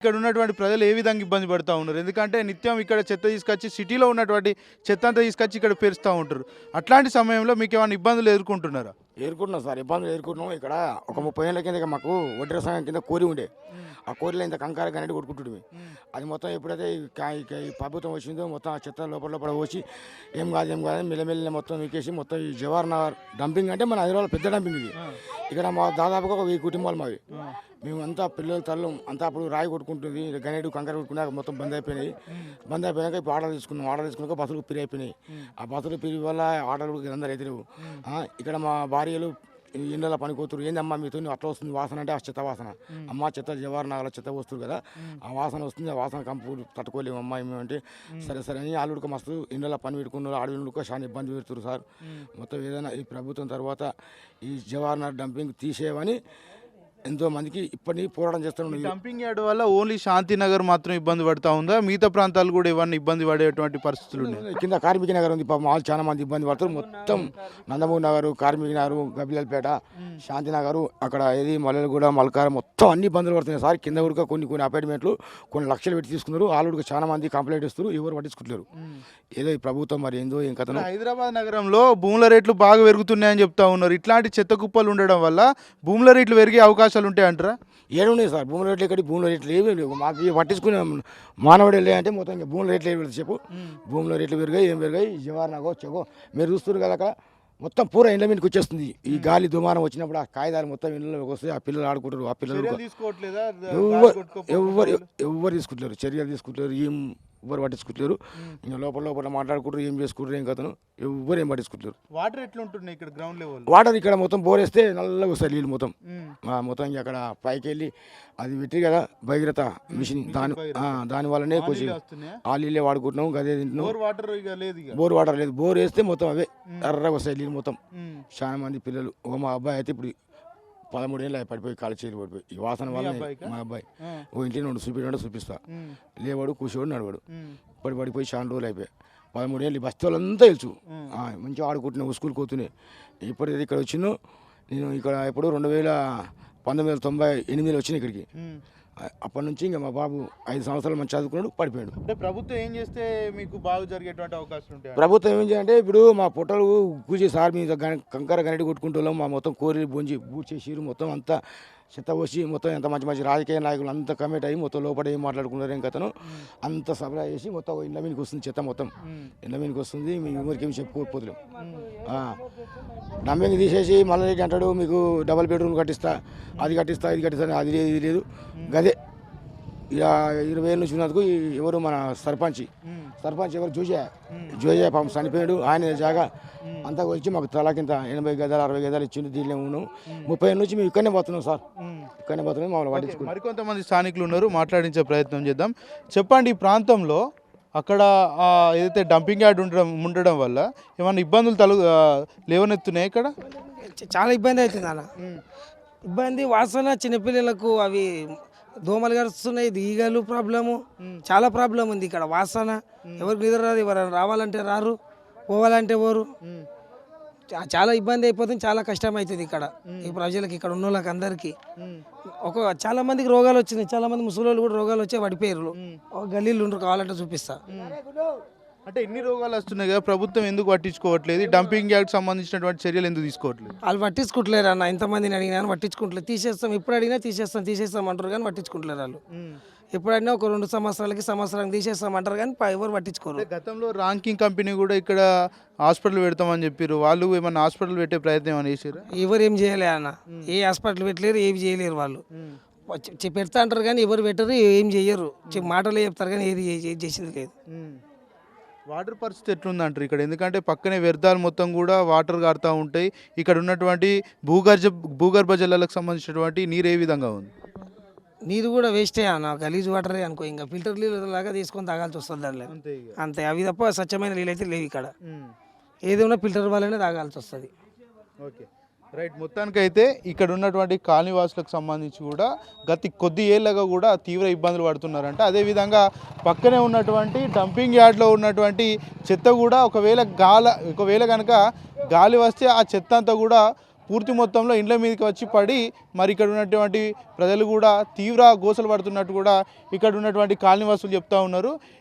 ఇక్కడ ఉన్నటువంటి ప్రజలు ఏ విధంగా ఇబ్బంది పడుతూ ఉన్నారు? ఎందుకంటే నిత్యం ఇక్కడ చెత్త తీసుకొచ్చి సిటీలో ఉన్నటువంటి చెత్త అంతా తీసుకొచ్చి ఇక్కడ పేరుస్తూ ఉంటారు. అట్లాంటి సమయంలో మీకు ఏమైనా ఇబ్బందులు ఎదుర్కొంటున్నారా? ఎదుర్కొంటున్నాం సార్, ఇబ్బందులు ఎదుర్కొంటున్నాం. ఇక్కడ ఒక 30 ఏళ్ళ కింద మాకు ఒడ్డర సంఘం కింద కోరి ఉండే. ఆ కోరిలో ఇంత కంకార గనెట్టి కొట్టుకుంటుంది. అది మొత్తం ఎప్పుడైతే ఈ ప్రభుత్వం వచ్చిందో మొత్తం ఆ చెత్త లోపల వచ్చి ఏం కాదు మెల్లమెల్ల మొత్తం వీకేసి మొత్తం ఈ జవహర్ నగర్ డంపింగ్ అంటే మన హైదరాబాద్ పెద్ద డంపింగ్ ఇది. ఇక్కడ మా దాదాపుగా ఒక 1000 కుటుంబాలు మావి. మేమంతా పిల్లలు తల్లం అంతా అప్పుడు రాయి కొట్టుకుంటుంది, గనేడు కంకర కొట్టుకున్నాక మొత్తం బంద్ అయిపోయినాయి. బంద్ అయిపోయాక ఇప్పుడు ఆర్డర్ తీసుకున్నాక బస్సులు పిరి అయిపోయినాయి. ఆ బస్సులు పిరి వల్ల ఆర్డర్లు అందరూ ఎదురు. ఇక్కడ మా భార్యలు ఇండ్ల పని కూతురు, ఏందమ్మా మీతో అట్లా వస్తుంది వాసన అంటే ఆ చెత్త వాసన. అమ్మ చెత్త జవహర్ నగర్లో చెత్త వస్తుంది కదా, ఆ వాసన వస్తుంది, ఆ వాసన కంపు తట్టుకోలేము అమ్మా ఏమంటే సరే అని ఆలుడికి మస్తు ఇండ్ల పని పెట్టుకున్నారు. ఆడవిళ్ళకు చాలా ఇబ్బంది పెడుతున్నారు సార్. మొత్తం ఏదైనా ఈ ప్రభుత్వం తర్వాత ఈ జవహర్ నగర్ డంపింగ్ తీసేయమని ఎంతో మందికి ఇప్పటికీ పోరాటం చేస్తున్నాం. డంపింగ్ యార్డ్ వల్ల ఓన్లీ శాంతినగర్ మాత్రం ఇబ్బంది పడుతూ ఉందా? మిగతా ప్రాంతాలు కూడా ఇవన్నీ ఇబ్బంది పడేటువంటి పరిస్థితులు ఉన్నాయి. కింద కార్మిక నగర్ ఉంది, పాపం వాళ్ళు చాలా మంది ఇబ్బంది పడతారు. మొత్తం నందమూరి నగర్, కార్మిక నగర్, గబ్బిలపేట, శాంతినగర్, అక్కడ ఏది మల్లెలగూడ, మల్కారం మొత్తం అన్ని ఇబ్బందులు పడుతున్నాయి సార్. కింద కూడా కొన్ని అపార్ట్మెంట్లు కొన్ని లక్షలు పెట్టి తీసుకున్నారు. ఆల్రెడీ చాలా మంది కంప్లైంట్ ఇస్తారు, ఎవరు పట్టించుకుంటారు. ఏదో ఈ ప్రభుత్వం మరి ఏందో ఏం కథ. హైదరాబాద్ నగరంలో భూముల రేట్లు బాగా పెరుగుతున్నాయని చెప్తా ఉన్నారు. ఇట్లాంటి చెత్త కుప్పలు ఉండడం వల్ల భూముల రేట్లు పెరిగే అవకాశాలు ఉంటాయంటారా? ఏడున్నాయి సార్ భూముల రేట్లు, ఇక్కడ భూముల రేట్లు ఏమీ లేవు. మాకు పట్టించుకునే మానవుడు వెళ్ళే అంటే మొత్తం ఇంకా భూముల రేట్లు ఏమి చెప్పు. భూముల రేట్లు పెరిగాయి, ఏం పెరిగాయి. జవహర్ నగర్ చెగో మీరు చూస్తున్నారు కదా, అక్కడ మొత్తం పూర ఇండ్ల మీదకి వచ్చేస్తుంది. ఈ గాలి దుమానం వచ్చినప్పుడు ఆ కాగితాలు మొత్తం ఇండ్లలోకి వస్తాయి. ఆ పిల్లలు ఆడుకుంటారు. ఆ పిల్లలు ఎవరు తీసుకుంటారు, చర్యలు తీసుకుంటారు, ఎవ్వరు పట్టించుకుంటారు. ఇంకా లోపల మాట్లాడుకుంటారు, ఏం చేసుకుంటారు, ఏం కథను ఎవ్వరు ఏం పట్టించుకుంటారు. వాటర్ ఎట్లా ఉంటున్నాయి ఇక్కడ గ్రౌండ్ లెవెల్? వాటర్ ఇక్కడ మొత్తం బోర్ వేస్తే నల్లగా వస్తాయి నీళ్ళు మొత్తం. మొత్తం ఇంకా అక్కడ పైకి వెళ్ళి అది పెట్టి కదా భగీరథ మిషన్, దాని వల్లనే కొంచెం ఆ నీళ్ళే వాడుకుంటున్నాం, గదే తింటున్నాం. బోర్ వాటర్ లేదు, బోర్ వేస్తే మొత్తం అవే ఎర్రగా వస్తాయి నీళ్ళు మొత్తం. చాలా మంది పిల్లలు, మా అబ్బాయి అయితే ఇప్పుడు 13 ఏళ్ళు పడిపోయి కాలు చేతి పడిపోయి ఈ వాసన వల్ల మా అబ్బాయి ఓ ఇంటి నుండి చూపిస్తా లేవాడు కూర్చోడు నడవాడు పడిపోయి చాలా రోజులు అయిపోయాయి. 13 ఏళ్ళు బస్తీ వాళ్ళంతా తెలుసు, మంచిగా ఆడుకుంటున్నావు స్కూల్ పోతున్నాయి. ఎప్పుడైతే ఇక్కడ వచ్చినో నేను ఇక్కడ ఎప్పుడు 1998 వచ్చిన ఇక్కడికి. అప్పటి నుంచి ఇంకా మా బాబు 5 సంవత్సరాలు మంచి చదువుకున్నాడు, పడిపోయాడు. అంటే ప్రభుత్వం ఏం చేస్తే మీకు బాగా జరిగేటువంటి అవకాశం ఉంటాయి? ప్రభుత్వం ఏం చేయాలంటే ఇప్పుడు మా పొట్టలు కూర్చి సార్ మీద కంకర గనెడి కొట్టుకుంటున్నాం. మా మొత్తం కోరి బొంజి బూడ్చేసిరు, మొత్తం అంతా చెత్త పోసి మొత్తం ఎంత మంచి రాజకీయ నాయకులు అంతా కమిట్ అయ్యి మొత్తం లోపల ఏం మాట్లాడుకున్నారు ఏం కథను అంత సభలో చేసి మొత్తం ఇండ్ల మీదకి వస్తుంది చెత్త, మొత్తం ఇండ్ల మీదకి వస్తుంది. మీ ఊరికి ఏమి చెప్పుకోకపోతున్నాం. డంపింగ్ తీసేసి మళ్ళీ అంటాడు మీకు డబల్ బెడ్రూమ్ కట్టిస్తా, అది కట్టిస్తా, ఇది కట్టిస్తా, అది లేదు ఇది లేదు. గదే ఇక 20 ఏళ్ళ నుంచి ఉన్నందుకు ఎవరు మన సర్పంచ్ ఎవరు జోజయ్య పాపం చనిపోయాడు. ఆయన జాగా అంతా వచ్చి మాకు తలకింత 80 గదాలు 60 గదాలు ఇచ్చిండు. దీనిలో ఉన్నాం 30 ఏళ్ళ నుంచి మేము ఇక్కడనే పోతున్నాం సార్, ఇక్కడనే పోతున్నాం. మమ్మల్ని పట్టించుకున్నాం. మరికొంతమంది స్థానికులు ఉన్నారు, మాట్లాడించే ప్రయత్నం చేద్దాం. చెప్పండి, ఈ ప్రాంతంలో అక్కడ ఏదైతే డంపింగ్ యార్డ్ ఉండడం వల్ల ఏమైనా ఇబ్బందులు లేవనెత్తున్నాయి? ఇక్కడ చాలా ఇబ్బంది అవుతుంది అన్న. ఇబ్బంది వాసన, చిన్నపిల్లలకు అవి దోమలు కరుస్తున్నాయి, ఈగలు ప్రాబ్లము, చాలా ప్రాబ్లం ఉంది ఇక్కడ. వాసన ఎవరికి నిద్ర రాదు, ఎవరైనా రావాలంటే రారు, పోవాలంటే పోరు. చాలా ఇబ్బంది అయిపోతుంది, చాలా కష్టం అవుతుంది ఇక్కడ ఈ ప్రజలకి, ఇక్కడ ఉన్న వాళ్ళకి అందరికీ. చాలా మందికి రోగాలు వచ్చినాయి, చాలా మంది ముసలి కూడా రోగాలు వచ్చి పడిపోయారు. గల్లీలు ఉండరు, కావాలంటే చూపిస్తా. అంటే ఎన్ని రోగాలు వస్తున్నాయి కదా, ప్రభుత్వం ఎందుకు పట్టించుకోవట్లేదు? డంపింగ్ యార్డ్ సంబంధించినటువంటి చర్యలు ఎందుకు తీసుకోవట్లేదు? వాళ్ళు పట్టించుకుంటలేరు అన్న. ఇంతమందిని అడిగినా పట్టించుకుంటలేదు. తీసేస్తాం, ఎప్పుడు అడిగినా తీసేస్తాం అంటారు కానీ పట్టించుకుంటలేరు వాళ్ళు. ఎప్పుడైనా ఒక 2 సంవత్సరానికి తీసేస్తామంటారు కానీ ఎవరు పట్టించుకోరు. గతంలో ర్యాంకింగ్ కంపెనీ కూడా ఇక్కడ హాస్పిటల్ పెడతామని చెప్పారు. వాళ్ళు ఏమన్నా హాస్పిటల్ పెట్టే ప్రయత్నం ఏమైనా చేశారు? ఎవరు ఏం చేయలే అన్న, ఏ హాస్పిటల్ పెట్టలేరు, ఏమి చేయలేరు. వాళ్ళు పెడతా అంటారు కానీ ఎవరు పెట్టరు, ఏం చెయ్యరు. మాటలు చెప్తారు కానీ ఏది చేసింది లేదు. వాటర్ పరిస్థితి ఎట్లుందంటారు ఇక్కడ? ఎందుకంటే పక్కనే వ్యర్థాలు మొత్తం కూడా వాటర్ కారుతూ ఉంటాయి. ఇక్కడ ఉన్నటువంటి భూగర్భ జలాలకు సంబంధించినటువంటి నీరు ఏ విధంగా ఉంది? నీరు కూడా వేస్టే అన్న, గలీజ్ వాటరే అనుకో. ఇంకా ఫిల్టర్ నీళ్ళు లాగా తీసుకొని తాగాల్సి వస్తుంది దానిలో, అంతే. అవి తప్ప స్వచ్ఛమైన నీళ్ళు అయితే లేవు ఇక్కడ. ఏది ఉన్నా ఫిల్టర్ వల్లనే తాగాల్సి వస్తుంది. Okay, right. మొత్తానికైతే ఇక్కడ ఉన్నటువంటి కాలనీవాసులకు సంబంధించి కూడా గత కొద్ది ఏళ్ళగా కూడా తీవ్ర ఇబ్బందులు పడుతున్నారంట. అదేవిధంగా పక్కనే ఉన్నటువంటి డంపింగ్ యార్డ్లో ఉన్నటువంటి చెత్త కూడా ఒకవేళ కనుక గాలి వస్తే ఆ చెత్త అంతా కూడా పూర్తి మొత్తంలో ఇండ్ల మీదకి వచ్చి పడి మరి ఇక్కడ ఉన్నటువంటి ప్రజలు కూడా తీవ్ర గోసలు పడుతున్నట్టు కూడా ఇక్కడ ఉన్నటువంటి కాలనీవాసులు చెప్తా ఉన్నారు.